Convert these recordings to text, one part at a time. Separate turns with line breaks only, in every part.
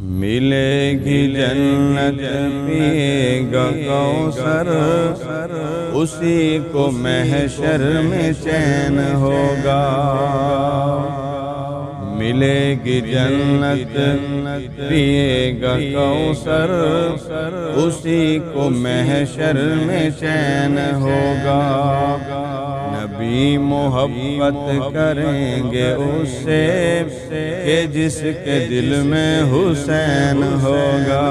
ملے گی جنت پیے گا کوثر، اسی کو محشر میں چین ہوگا۔ ملے گی جنت پیے گا کوثر، اسی کو محشر میں چین ہوگا۔ نبی محبت کریں گے اس سے کہ جس کے دل میں حسین ہوگا۔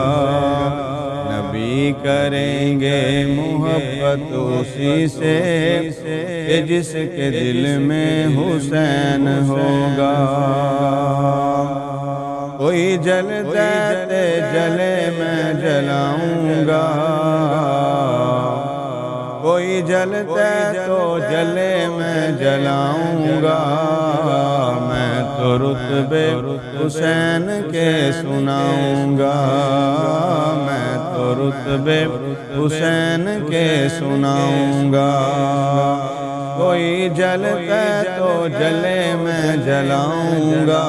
نبی کریں گے محبت اسی سے کہ جس کے دل میں حسین ہوگا۔ کوئی جلتا ہے جلے میں جلاؤں گا، کوئی جلتا تو جلے میں جلاؤں گا۔ میں تو رتبے حسین کے سناؤں گا، میں تو رتبے حسین کے سناؤں گا۔ کوئی جلتا تو جلے میں جلاؤں گا،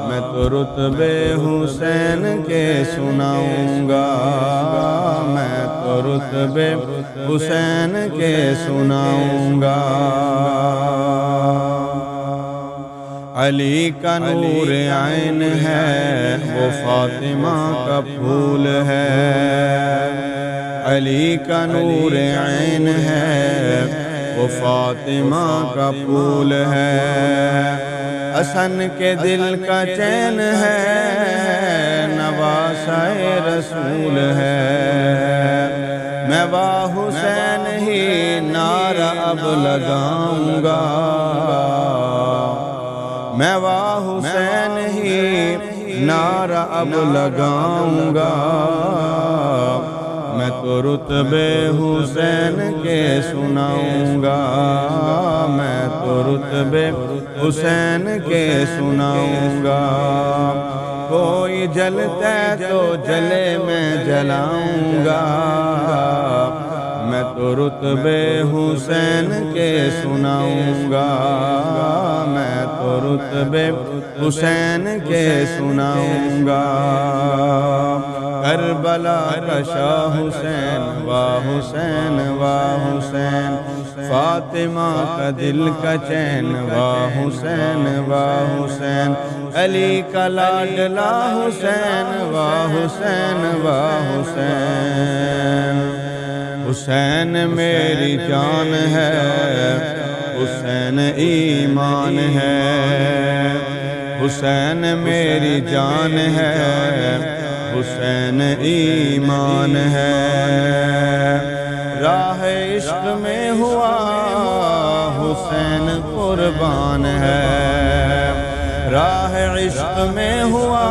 میں تو رتبے حسین کے سناؤں گا، میں تو رتبے حسین کے سناؤں گا۔ علی کا نور عین ہے، وہ فاطمہ کا پھول ہے۔ علی کا نور عین ہے، وہ فاطمہ کا پھول ہے۔ حسن کے دل کا چین ہے، نواسہ رسول ہے۔ میں واہ حسین ہی نعرہ اب لگاؤں گا، میں واہ حسین ہی نعرہ اب لگاؤں گا۔ میں تو رتبے حسین کے سناؤں گا، میں تو رتبے حسین کے سناؤں گا۔ کوئی جلتا تو جلے میں جلاؤں گا، میں تو رتبے حسین کے سناؤں گا، میں تو رتبے حسین کے سناؤں گا۔ کربلا کا شاہ حسین، واہ حسین واہ حسین۔ فاطمہ کا دل کا چین، واہ حسین واہ حسین۔ علی کا لاڈلا حسین، واہ حسین واہ حسین۔ حسین میری جان ہے، حسین ایمان ہے۔ حسین میری جان ہے، حسین ایمان ہے۔ راہ عشق میں ہوا حسین قربان ہے، راہ عشق میں ہوا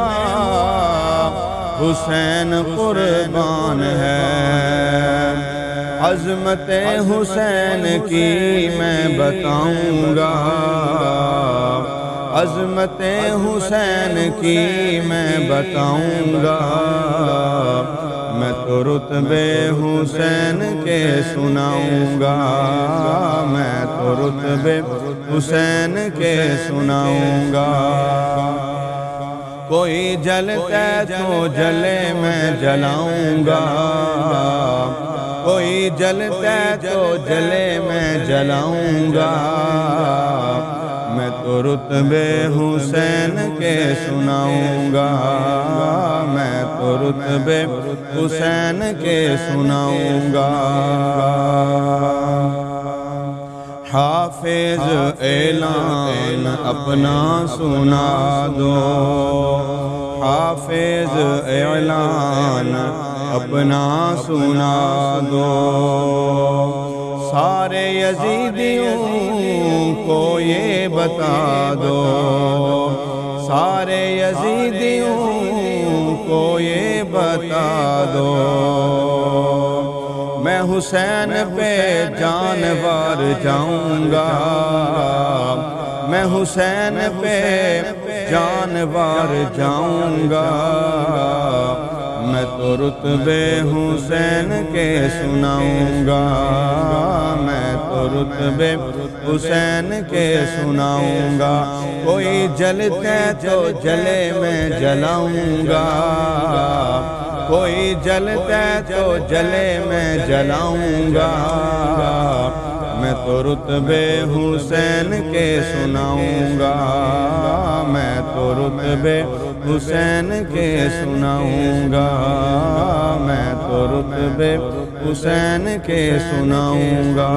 حسین قربان ہے۔ عظمت حسین کی میں بتاؤں گا، عظمت حسین کی میں بتاؤں گا۔ میں تو رتبے حسین کے سناؤں گا، میں تو رتبے حسین کے سناؤں گا۔ کوئی جلتا تو جلے میں جلاؤں گا، کوئی جلتا تو جلے میں جلاؤں گا۔ میں تو رتبے حسین کے سناؤں گا، میں تو رتبے حسین کے سناؤں گا۔ حافظ اعلان اپنا سنا دو، حافظ اعلان اپنا سنا دو۔ سارے یزیدیوں کو یہ بتا دو، سارے یزیدیوں کو یہ بتا دو۔ میں حسین پہ جانور جاؤں گا، میں حسین پہ جانور جاؤں گا۔ میں تو رتبے حسین کے سناؤں گا، میں تو رتبے حسین کے سناؤں گا، کوئی جلتے تو جلے میں جلاؤں گا، کوئی جلتے تو جلے میں جلاؤں گا، میں تو رتبے حسین کے سناؤں گا، میں تو رتبے حسین کے سناؤں گا، میں تو رتبے حسین کے سناؤں گا۔